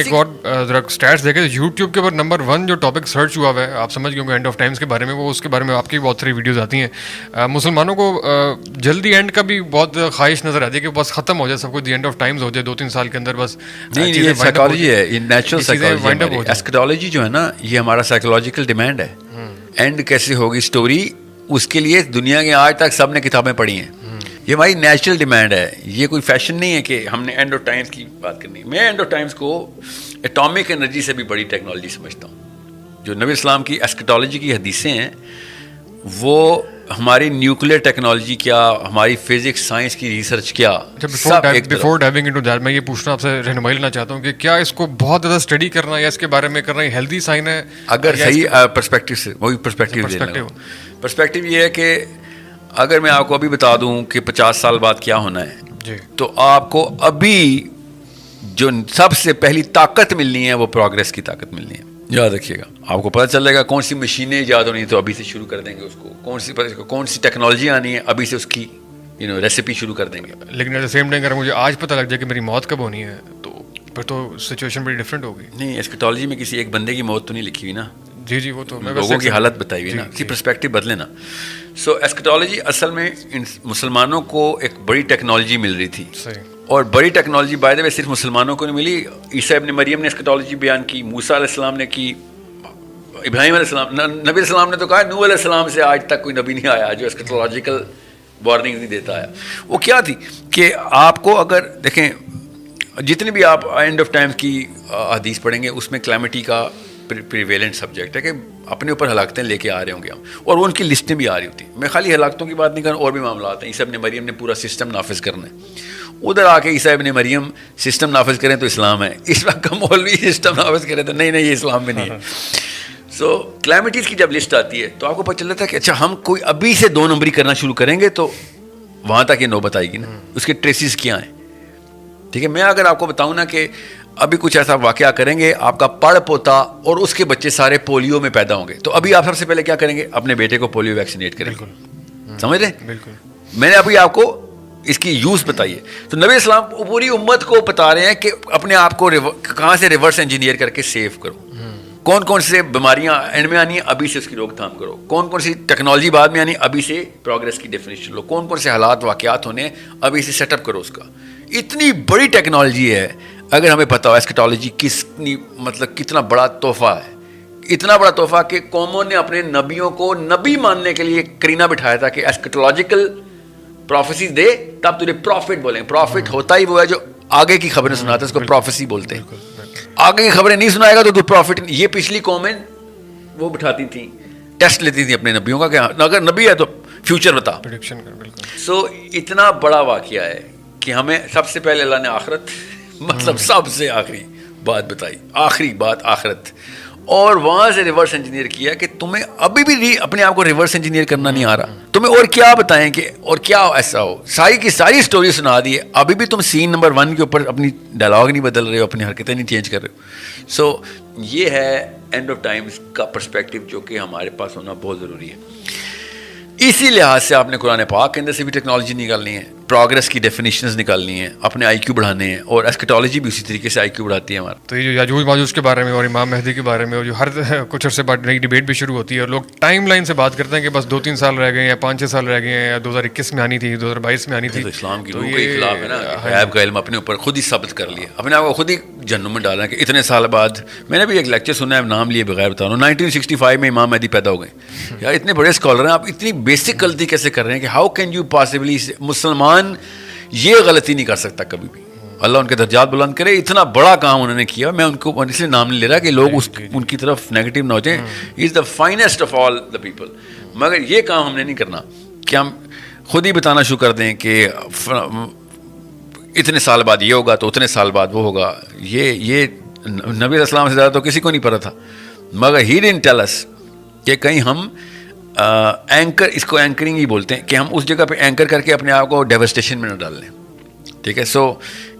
ایک اور ذرا اسٹیٹس دیکھیں یوٹیوب کے اوپر نمبر 1 جو ٹاپک سرچ ہوا ہے آپ سمجھ گئے اینڈ آف ٹائمس کے بارے میں، وہ اس کے بارے میں آپ کی بہت ساری ویڈیوز آتی ہیں. مسلمانوں کو جلدی اینڈ کا بھی بہت خواہش نظر آتی ہے کہ بس ختم ہو جائے سب کچھ، دی اینڈ آف ٹائمز ہو جائے 2-3 سال کے اندر بس. نہیں یہ سائیکالوجی ہے، یہ نیچرل سائیکالوجی ہے. ایسکیٹالوجی جو ہے نا یہ ہمارا سائیکولوجیکل ڈیمانڈ ہے. اینڈ کیسے ہوگی اسٹوری، اس کے لیے دنیا کے آج تک سب نے کتابیں پڑھی ہیں. یہ ہماری نیچرل ڈیمانڈ ہے، یہ کوئی فیشن نہیں ہے کہ ہم نے اینڈ آف ٹائمس کی بات کرنی ہے. میں اینڈ آف ٹائمس کو ایٹامک انرجی سے بھی بڑی ٹیکنالوجی سمجھتا ہوں. جو نبی اسلام کی ایسکیٹالوجی کی حدیثیں ہیں وہ ہماری نیوکلیئر ٹیکنالوجی کیا، ہماری فزکس سائنس کی ریسرچ کیا. بفور ڈائیونگ انٹو دیٹ میں یہ پوچھنا آپ سے رہنمائی لینا چاہتا ہوں کہ کیا اس کو بہت زیادہ اسٹڈی کرنا یا اس کے بارے میں کرنا ہیلدی سائن ہے؟ اگر صحیح پرسپیکٹو سے وہی پرسپیکٹو یہ ہے کہ اگر میں آپ کو ابھی بتا دوں کہ 50 سال بعد کیا ہونا ہے تو آپ کو ابھی جو سب سے پہلی طاقت ملنی ہے وہ پروگریس کی طاقت ملنی ہے. یاد رکھیے گا، آپ کو پتہ چلے گا کون سی مشینیں ایجاد ہونی ہے تو ابھی سے شروع کر دیں گے اس کو. کون سی ٹیکنالوجی آنی ہے ابھی سے اس کی ریسیپی شروع کر دیں گے. لیکن ایٹ دا سیم ٹائم اگر مجھے آج پتہ لگ جائے کہ میری موت کب ہونی ہے تو پھر تو سچویشن بڑی ڈفرینٹ ہوگی. نہیں ایسکیٹالوجی میں کسی ایک بندے کی موت تو نہیں لکھی ہوئی نا. جی وہ تو لوگوں کی حالت بتائی ہوئی نا، اسی پرسپیکٹو بدلے نا. سو ایسکیٹالوجی اصل میں مسلمانوں کو ایک بڑی ٹیکنالوجی مل رہی تھی. اور بڑی ٹیکنالوجی بائی دا وے صرف مسلمانوں کو نہیں ملی. عیسیٰ ابن مریم نے ایسکیٹالوجی بیان کی، موسیٰ علیہ السلام نے کی، ابراہیم علیہ السلام، نبی علیہ السلام نے تو کہا نوح علیہ السلام سے آج تک کوئی نبی نہیں آیا جو ایسکیٹالوجیکل وارننگ نہیں دیتا ہے. وہ کیا تھی کہ آپ کو اگر دیکھیں جتنی بھی آپ اینڈ آف ٹائمز کی حدیث پڑھیں گے اس میں کلیمٹی کا پریویلنٹ سبجیکٹ ہے کہ اپنے اوپر ہلاکتیں لے کے آ رہے ہوں گے ہم، اور وہ ان کی لسٹیں بھی آ رہی ہوتی ہیں. میں خالی ہلاکتوں کی بات نہیں کر رہا، اور بھی معاملات ہیں. عیسیٰ ابن مریم نے پورا سسٹم نافذ کرنا ہے. ادھر آ کے عیسیٰ ابن مریم سسٹم نافذ کریں تو اسلام ہے، اس وقت کا مولوی سسٹم نافذ کریں تو نہیں یہ اسلام میں نہیں ہے. سو کلیمٹیز کی جب لسٹ آتی ہے تو آپ کو پتہ چلتا ہے کہ اچھا ہم کوئی ابھی سے 2 نمبری کرنا شروع کریں گے تو وہاں تک یہ نوبت آئے گی نا. اس کے ٹریسز کیا ہیں؟ ٹھیک ہے، میں اگر آپ کو بتاؤں نا کہ ابھی کچھ ایسا واقعہ کریں گے، آپ کا پڑ پوتا اور اس کے بچے سارے پولیو میں پیدا ہوں گے، تو ابھی آپ سب سے پہلے کیا کریں گے؟ اپنے بیٹے کو پولیو ویکسینیٹ کریں گے. سمجھ رہے؟ بالکل. میں نے ابھی آپ کو اس کی یوز بتائی ہے. تو نبی اسلام پوری امت کو بتا رہے ہیں کہ اپنے آپ کو کہاں سے ریورس انجینئر کر کے سیو کرو. کون سے بیماریاں اینڈ میں آنی ہیں ابھی سے اس کی روک تھام کرو. کون سی ٹیکنالوجی بعد میں آنی ابھی سے پروگریس کی ڈیفینیشن لو. کون سے حالات واقعات ہونے ہیں ابھی سے سیٹ اپ کرو اس کا. اتنی بڑی ٹیکنالوجی ہے. اگر ہمیں پتہ ہو ایسکیٹالوجی کتنا بڑا تحفہ ہے، اتنا بڑا تحفہ کہ قوموں نے اپنے نبیوں کو نبی ماننے کے لیے کرینہ بٹھایا تھا کہ ایسکیٹالوجیکل پروفیسیز دے تب تجھے پروفٹ بولیں. پروفٹ ہوتا ہی وہ ہے جو آگے کی خبریں سناتا ہے، اس کو پروفیسی بولتے ہیں. آگے کی خبریں نہیں سنائے گا تو پروفٹ. یہ پچھلی قومیں وہ بٹھاتی تھیں، ٹیسٹ لیتی تھیں اپنے نبیوں کا کہ اگر نبی ہے تو فیوچر بتا. سو اتنا بڑا واقعہ ہے کہ ہمیں سب سے پہلے اللہ نے آخرت سب سے آخری بات بتائی، آخری بات آخرت، اور وہاں سے ریورس انجینئر کیا کہ تمہیں ابھی بھی اپنے آپ کو ریورس انجینئر کرنا نہیں آ رہا. تمہیں اور کیا بتائیں کہ اور کیا ایسا ہو. ساری کی ساری اسٹوری سنا دی ہے، ابھی بھی تم سین نمبر 1 کے اوپر اپنی ڈائلاگ نہیں بدل رہے ہو، اپنی حرکتیں نہیں چینج کر رہے ہو. سو یہ ہے اینڈ آف ٹائمز کا پرسپیکٹو جو کہ ہمارے پاس ہونا بہت ضروری ہے. اسی لحاظ سے آپ نے قرآن پاک کے اندر سے بھی ٹیکنالوجی نکالنی ہے، پروگریس کی ڈیفینیشنز نکالنی ہیں، اپنے آئی کیو بڑھانے ہیں، اور ایسکیٹالوجی بھی اسی طریقے سے آئی کیو بڑھاتی ہے ہمارا. تو یہ جو یاجوج ماجوج کے بارے میں اور امام مہدی کے بارے میں اور جو ہر کچھ عرصے بعد نئی ڈیبیٹ بھی شروع ہوتی ہے اور لوگ ٹائم لائن سے بات کرتے ہیں کہ بس 2-3 سال رہ گئے ہیں یا 5-6 سال رہ گئے ہیں یا 2021 میں آنی تھی، 2022 میں آنی تھی. تو اسلام کی روح کے خلاف ہے نا. غیب کا علم اپنے اوپر خود ہی ثابت کر لیا، اپنے آپ کو خود ہی جہنم میں ڈالا کہ اتنے سال بعد. میں نے بھی ایک لیکچر سنا ہے، نام لیے بغیر بتا رہا ہوں، 1965 میں امام مہدی پیدا ہو گئے. یار اتنے بڑے اسکالر ہیں، آپ اتنی بیسک غلطی کیسے کر رہے ہیں کہ ہاؤ کین یو پاسبلی. مسلمان یہ غلطی نہیں کر سکتا کبھی بھی. اللہ ان کے درجات بلند کرے. اتنا بڑا کام انہوں نے کیا. میں ان کو اس لیے نام نہیں لے رہا کہ لوگ ان کی طرف نیگیٹو نہ ہو جائیں. He is the finest of all the people. مگر یہ کام ہم نے نہیں کرنا کہ ہم خود ہی بتانا شروع کر دیں کہ اتنے سال بعد یہ ہوگا تو اتنے سال بعد وہ ہوگا. یہ نبی علیہ السلام سے زیادہ تو کسی کو نہیں پتا تھا. مگر ہی ڈنٹ ٹیل اس کہ کہیں ہم اینکر، اس کو اینکرنگ ہی بولتے ہیں، کہ ہم اس جگہ پہ اینکر کر کے اپنے آپ کو ڈیوسٹیشن میں نہ ڈال لیں. ٹھیک ہے. سو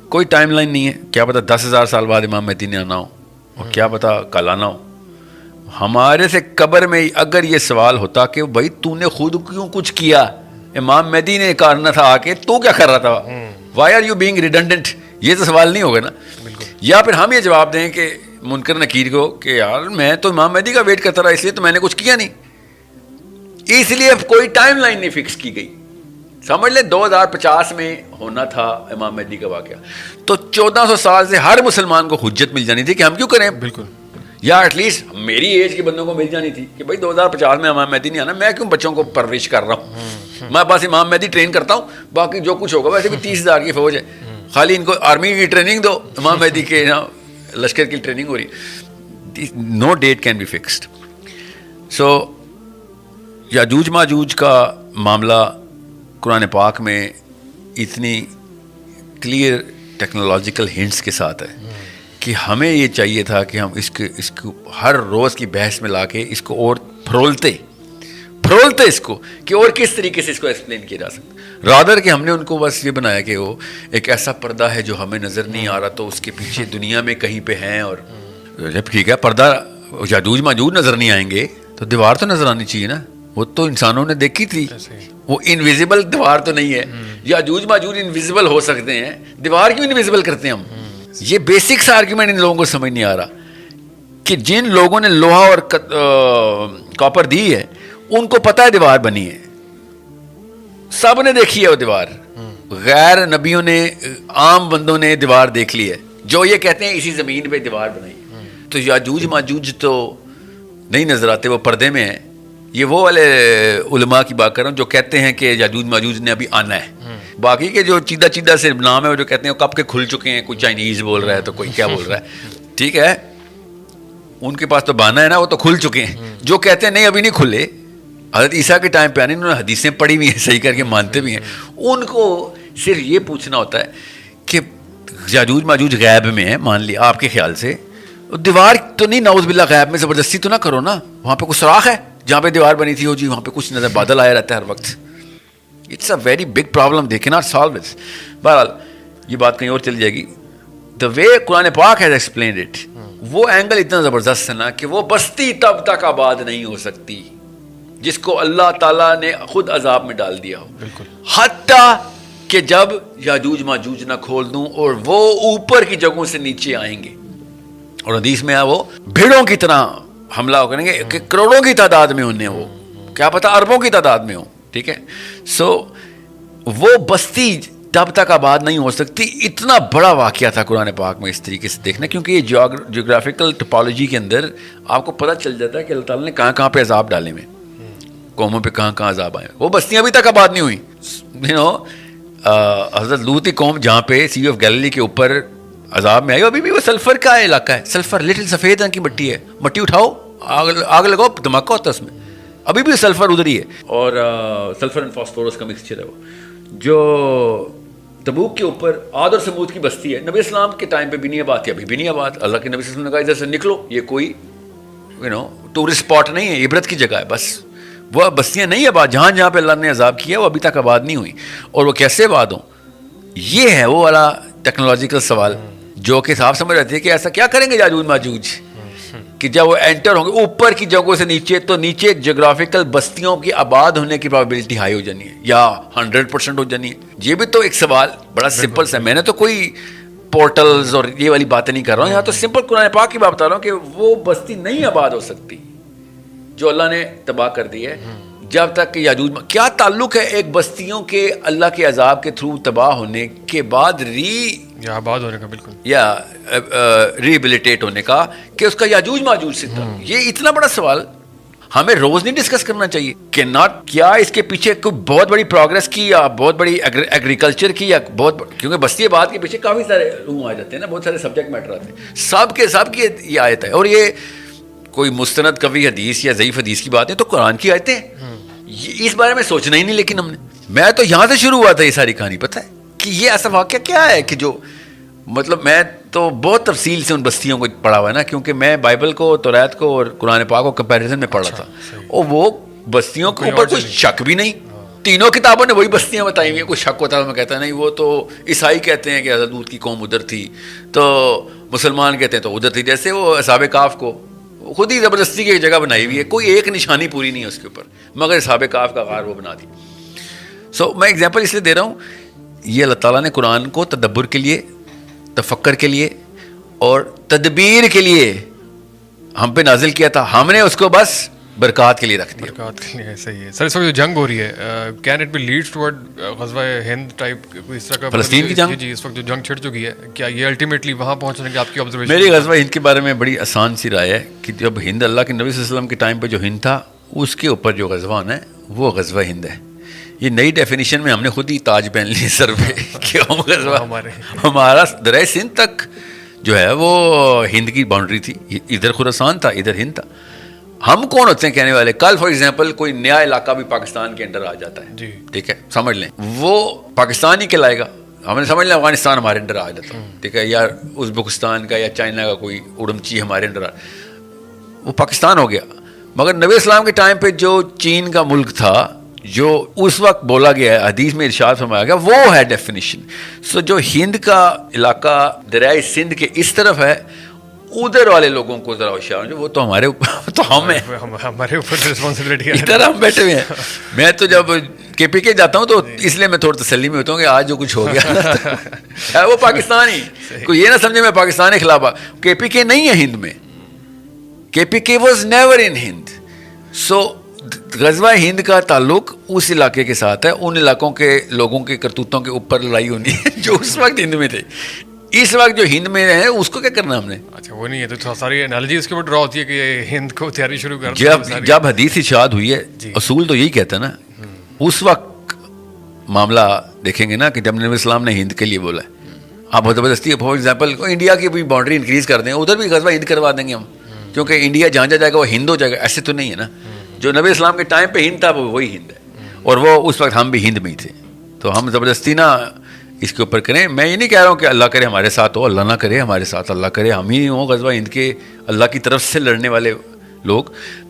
کوئی ٹائم لائن نہیں ہے. کیا پتہ 10,000 سال بعد امام مہدی نے آنا ہو، اور کیا پتہ کل آنا ہو. ہمارے سے قبر میں اگر یہ سوال ہوتا کہ بھائی تو نے خود کیوں کچھ کیا، امام مہدی نے کرنا تھا آ کے، تو کیا کر رہا تھا، why are you being redundant, یہ تو سوال نہیں ہوگا نا. یا پھر ہم یہ جواب دیں کہ منکر نکیر کو کہ یار میں تو امام مہدی کا ویٹ کرتا رہا اس لیے تو میں نے کچھ کیا نہیں, اس لیے اب کوئی ٹائم لائن نہیں فکس کی گئی. سمجھ لیں 2050 میں ہونا تھا امام مہدی کا واقعہ, تو 1400 سال سے ہر مسلمان کو حجت مل جانی تھی کہ ہم کیوں کریں. بالکل. یا ایٹ لیسٹ میری ایج کے بندوں کو مل جانی تھی کہ بھائی 2050 میں امام مہدی نہیں آنا, میں کیوں بچوں کو پرورش کر رہا ہوں, میں بس امام مہدی ٹرین کرتا ہوں, باقی جو کچھ ہوگا. ویسے بھی 30,000 کی فوج ہے, خالی ان کو آرمی کی ٹریننگ دو, امام مہدی کے لشکر کی ٹریننگ ہو رہی. نو ڈیٹ کین بی فکسڈ. سو یاجوج ماجوج کا معاملہ قرآن پاک میں اتنی کلیئر ٹیکنالوجیکل ہنٹس کے ساتھ ہے کہ ہمیں یہ چاہیے تھا کہ ہم اس کو ہر روز کی بحث میں لا کے اس کو اور پھرولتے اس کو کہ اور کس طریقے سے اس کو ایکسپلین کیا جا سکتا. رادر کہ ہم نے ان کو بس یہ بنایا کہ وہ ایک ایسا پردہ ہے جو ہمیں نظر نہیں آ رہا, تو اس کے پیچھے دنیا میں کہیں پہ ہیں, اور جب ٹھیک ہے پردہ یاجوج ماجوج نظر نہیں آئیں گے تو دیوار تو نظر آنی چاہیے نا, وہ تو انسانوں نے دیکھی تھی, وہ انویزیبل دیوار تو نہیں ہے. یاجوج ماجوج انویزیبل ہو سکتے ہیں, دیوار کیوں انویزیبل کرتے ہیں ہم؟ یہ بیسکس آرگیومنٹ ان لوگوں کو سمجھ نہیں آ رہا کہ جن لوگوں نے لوہا اور کاپر دی ہے ان کو پتہ ہے دیوار بنی ہے, سب نے دیکھی ہے وہ دیوار. غیر نبیوں نے, عام بندوں نے دیوار دیکھ لی ہے, جو یہ کہتے ہیں اسی زمین پہ دیوار بنائی. تو یاجوج ماجوج تو نہیں نظر آتے, وہ پردے میں ہیں. یہ وہ والے علماء کی بات کر رہا ہوں جو کہتے ہیں کہ یاجوج ماجوج نے ابھی آنا ہے. باقی کے جو چیدہ سے نام ہے وہ جو کہتے ہیں وہ کب کے کھل چکے ہیں, کوئی چائنیز بول رہا ہے تو کوئی کیا بول رہا ہے, ٹھیک ہے, ان کے پاس تو بانا ہے نا, وہ تو کھل چکے ہیں. جو کہتے ہیں نہیں ابھی نہیں کھلے, حضرت عیسیٰ کے ٹائم پہ آنے, انہوں نے حدیثیں پڑھی ہوئی ہیں, صحیح کر کے مانتے بھی ہیں. ان کو صرف یہ پوچھنا ہوتا ہے کہ یاجوج ماجوج غیب میں ہے, مان لیا آپ کے خیال سے, دیوار تو نہیں, نعوذ باللہ غیب میں زبردستی تو نہ کرو نا, وہاں پہ کچھ سوراخ ہے جہاں پہ دیوار بنی تھی, ہو جی وہاں پہ کچھ نظر بادل آیا رہتا ہے ہر وقت. It's a very big problem, they can not solve it. بہرحال یہ بات کہیں اور چل جائے گی. دا وے قرآن پاک ہیز ایکسپلینڈ اٹ, وہ اینگل اتنا زبردست ہے نا کہ وہ بستی تب تک آباد نہیں ہو سکتی جس کو اللہ تعالیٰ نے خود عذاب میں ڈال دیا ہو. بالکل. حتیٰ کہ جب یاجوج ماجوج نہ کھول دوں اور وہ اوپر کی جگہوں سے نیچے آئیں گے, اور حدیث میں وہ بھیڑوں کی طرح حملہ کریں گے کہ کروڑوں کی تعداد میں ہونے, وہ کیا پتہ اربوں کی تعداد میں ہوں, ٹھیک ہے. سو وہ بستی تب تک آباد نہیں ہو سکتی. اتنا بڑا واقعہ تھا قرآن پاک میں اس طریقے سے دیکھنا, کیونکہ یہ جیوگرافیکل ٹپالوجی کے اندر آپ کو پتہ چل جاتا ہے کہ اللہ تعالیٰ نے کہاں کہاں پہ عذاب ڈالے ہوئے, قوموں پہ کہاں کہاں عذاب آئے. وہ بستیاں ابھی تک آباد نہیں ہوئی. حضرت لوط کی قوم جہاں پہ سی آف گیلیلی کے اوپر عذاب میں آئی, ابھی بھی وہ سلفر کا علاقہ ہے, سلفر لٹل سفید رنگ کی مٹی ہے, مٹی اٹھاؤ آگ لگاؤ دھماکہ ہوتا ہے اس میں, ابھی بھی سلفر ادھر ہی ہے, اور سلفر اینڈ فاسفورس کا مکسچر ہے وہ. جو تبوک کے اوپر عاد اور سمود کی بستی ہے, نبی اسلام کے ٹائم پہ بھی نہیں آباد تھی, ابھی بھی نہیں آباد. اللہ کے نبی صلی اللہ علیہ وسلم نے کہا ادھر سے نکلو, یہ کوئی ٹورسٹ اسپاٹ نہیں ہے, عبرت کی جگہ ہے بس. وہ بستیاں نہیں آباد, جہاں جہاں پہ اللہ نے عذاب کیا وہ ابھی تک آباد نہیں ہوئی, اور وہ کیسے آباد ہوں. یہ ہے وہ والا ٹیکنالوجیکل سوال جو کہ صاحب سمجھ رہتے ہیں کہ ایسا کیا کریں گے یاجوج ماجوج کہ جب وہ انٹر ہوں گے اوپر کی جگہوں سے نیچے, تو نیچے جغرافیکل بستیوں کی آباد ہونے کی پرابیبلٹی ہائی ہو جانی ہے یا 100% ہو جانی ہے. یہ بھی تو ایک سوال بڑا سمپل سا, میں نے تو کوئی پورٹلز اور یہ والی باتیں نہیں کر رہا ہوں, یہاں تو سمپل قرآن پاک کی بات بتا رہا ہوں کہ وہ بستی نہیں آباد ہو سکتی جو اللہ نے تباہ کر دی ہے جب تک کہ یاجوج. کیا تعلق ہے ایک بستیوں کے اللہ کے عذاب کے تھرو تباہ ہونے کے بعد یا آباد ہونے کا, بالکل, یا ریبلیٹیٹ ہونے کا, کہ اس کا یاجوج ماجوج سے تھا. یہ اتنا بڑا سوال ہمیں روز نہیں ڈسکس کرنا چاہیے کہ ناٹ کیا اس کے پیچھے کوئی بہت بڑی پروگرس کی یا بہت بڑی ایگریکلچر کی یا کیونکہ بستی آباد کے پیچھے کافی سارے روم آ جاتے ہیں نا, بہت سارے سبجیکٹ میٹر آتے ہیں, سب کی یہ آیت ہے. اور یہ کوئی مستند کبھی حدیث یا ضعیف حدیث کی بات ہے, تو قرآن کی آیتیں ہیں. اس بارے میں سوچنا ہی نہیں, لیکن ہم نے, میں تو یہاں سے شروع ہوا تھا یہ ساری کہانی, پتہ ہے کہ یہ ایسا واقعہ کیا ہے کہ جو مطلب میں تو بہت تفصیل سے ان بستیوں کو پڑھا ہوا ہے نا, کیونکہ میں بائبل کو, توریت کو اور قرآن پاک کو کمپیریزن میں پڑھا تھا, اور وہ بستیوں کے اوپر کوئی شک بھی نہیں. تینوں کتابوں نے وہی بستیاں بتائی ہوئی ہیں. کوئی شک ہوتا ہے میں کہتا نہیں, وہ تو عیسائی کہتے ہیں کہ حضرت لوط کی قوم ادھر تھی, تو مسلمان کہتے ہیں تو ادھر تھی. جیسے وہ اصحاب کہف کو خود ہی زبردستی کی ایک جگہ بنائی ہوئی ہے, کوئی ایک نشانی پوری نہیں ہے اس کے اوپر, مگر اصحاب کہف کا غار وہ بنا دی. سو میں ایگزامپل اس لیے دے رہا ہوں, یہ اللہ تعالیٰ نے قرآن کو تدبر کے لیے, تفکر کے لیے اور تدبیر کے لیے ہم پہ نازل کیا تھا, ہم نے اس کو بس برکات کے لیے رکھ دیا. برکات کے لیے, صحیح ہے سر. اس وقت جو جنگ ہو رہی ہے, can it be leads toward غزوہ ہند ٹائپ اس طرح کا, فلسطین کی جنگ؟ جی اس وقت جو جنگ چھڑ چکی ہے, کیا یہ الٹیمیٹلی وہاں پہنچنے کی آپ کی آبزرویشن؟ میری غزوہ ہند کے بارے میں بڑی آسان سی رائے ہے کہ جب ہند اللہ کے نبی صلی اللہ علیہ وسلم کے ٹائم پہ جو ہند تھا, اس کے اوپر جو غزوہ ہے وہ غزوہ ہند ہے. یہ نئی ڈیفینیشن میں ہم نے خود ہی تاج پہن لی سر پہ کہ غزوہ ہمارا دریائے سندھ تک جو ہے وہ ہند کی باؤنڈری تھی. ادھر خراسان تھا, ادھر ہند تھا. ہم کون ہوتے ہیں کہنے والے؟ کل فار ایگزامپل کوئی نیا علاقہ بھی پاکستان کے انڈر آ جاتا ہے, جی ٹھیک ہے, سمجھ لیں وہ پاکستان ہی کہلائے گا. ہم نے سمجھ لیں افغانستان ہمارے انڈر آ جاتا ہے, ٹھیک ہے, یا ازبکستان کا یا چائنا کا کوئی اڑمچی ہمارے انڈر وہ پاکستان ہو گیا. مگر نبی اسلام کے ٹائم پہ جو چین کا ملک تھا, جو اس وقت بولا گیا ہے, حدیث میں ارشاد فرمایا گیا, وہ ہے ڈیفینیشن. سو جو ہند کا علاقہ دریائے سندھ کے اس طرف ہے, ادھر والے لوگوں کو ذرا ہوشیار ہو, وہ تو ہمارے اوپر, تو ہم ہیں, ہمارے اوپر رسپانسبلٹی ادھر ہم بیٹھے ہوئے ہیں. میں تو جب کے پی کے جاتا ہوں تو اس لیے میں تھوڑا تسلی میں ہوتا ہوں کہ آج جو کچھ ہو گیا وہ پاکستانی, کوئی یہ نہ سمجھے میں پاکستان کے خلاف. کے پی کے نہیں ہے ہند میں, کے پی کے واز نیور ان ہند. سو غزوہ ہند کا تعلق اس علاقے کے ساتھ ہے, ان علاقوں کے لوگوں کے کرتوتوں کے اوپر لڑائی ہونی ہے جو اس وقت ہند میں تھے. اس وقت جو ہند میں ہے اس کو کیا کرنا ہم نے؟ اچھا وہ نہیں ہے تو ساری انالوجی اس کے اوپر ڈرا ہوتی ہے کہ ہند کو تیاری شروع کر جب حدیث ارشاد ہوئی ہے, اصول تو یہی کہتا ہے نا. اس وقت معاملہ دیکھیں گے نا کہ جب نبی اسلام نے ہند کے لیے بولا ہے, آپ زبردستی فار ایگزامپل انڈیا کی بھی باؤنڈری انکریز کر دیں, ادھر بھی غزوہ ہند کروا دیں گے ہم, کیونکہ انڈیا جہاں جائے گا وہ ہند ہو جائے گا. ایسے تو نہیں ہے نا, جو نبی اسلام کے ٹائم پہ ہند تھا وہ وہی ہند ہے, اور وہ اس وقت ہم بھی ہند میں ہی تھے. تو ہم زبردستی نا اس کے اوپر کریں. میں یہ نہیں کہہ رہا ہوں کہ اللہ کرے ہمارے ساتھ ہو, اللہ نہ کرے ہمارے ساتھ, اللہ کرے ہم ہی ہوں غزوہ ہند کے اللہ کی طرف سے لڑنے والے لوگ.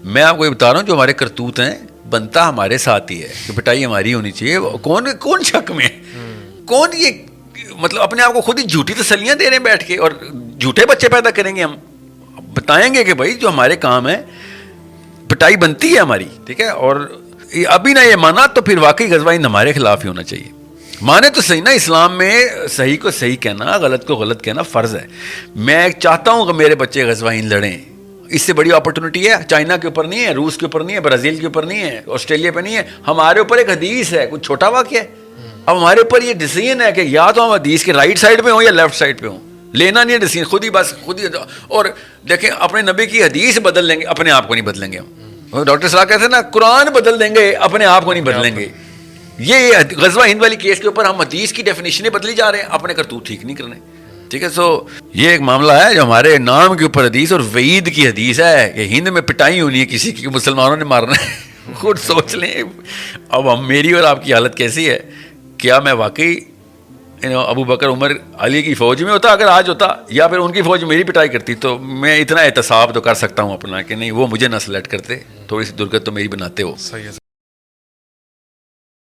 میں آپ کو یہ بتا رہا ہوں جو ہمارے کرتوت ہیں بنتا ہمارے ساتھ ہی ہے کہ پٹائی ہماری ہونی چاہیے. کون شک میں, کون یہ مطلب اپنے آپ کو خود ہی جھوٹی تسلیاں دے رہے ہیں بیٹھ کے, اور جھوٹے بچے پیدا کریں گے. ہم بتائیں گے کہ بھائی جو ہمارے کام ہے پٹائی بنتی ہے ہماری, ٹھیک ہے, اور ابھی نہ یہ مانا تو پھر واقعی غزوہ ہند ہمارے خلاف ہی ہونا چاہیے. مانے تو صحیح نا, اسلام میں صحیح کو صحیح کہنا, غلط کو غلط کہنا فرض ہے. میں چاہتا ہوں کہ میرے بچے غزوہ ہند لڑیں, اس سے بڑی اپرچونٹی ہے. چائنا کے اوپر نہیں ہے, روس کے اوپر نہیں ہے, برازیل کے اوپر نہیں ہے, آسٹریلیا پہ نہیں ہے, ہمارے اوپر ایک حدیث ہے, کچھ چھوٹا واقعہ ہے. اب ہمارے اوپر یہ ڈیسیژن ہے کہ یا تو ہم حدیث کے رائٹ سائڈ پہ ہوں یا لیفٹ سائڈ پہ ہوں, لینا نہیں ہے ڈیسیژن, خود ہی بس خود ہی. اور دیکھیں اپنے نبی کی حدیث بدل لیں گے, اپنے آپ کو نہیں بدلیں گے ہم. ڈاکٹر صاحب کہتے ہیں نا قرآن بدل دیں گے, اپنے آپ کو نہیں بدلیں گے. یہ غزوہ ہند والی کیس کے اوپر ہم حدیث کی ڈیفینیشنیں بدلی جا رہے ہیں, اپنے کرتوت ٹھیک نہیں کرنے, ٹھیک ہے. سو یہ ایک معاملہ ہے جو ہمارے نام کے اوپر حدیث اور وعید کی حدیث ہے کہ ہند میں پٹائی ہونی ہے کسی کی, مسلمانوں نے مارنا ہے. خود سوچ لیں اب ہم میری اور آپ کی حالت کیسی ہے. کیا میں واقعی ابو بکر عمر علی کی فوج میں ہوتا اگر آج ہوتا, یا پھر ان کی فوج میری پٹائی کرتی؟ تو میں اتنا احتساب تو کر سکتا ہوں اپنا کہ نہیں وہ مجھے نہ سلیکٹ کرتے, تھوڑی سی درگت تو میری بناتے ہو. صحیح ہے.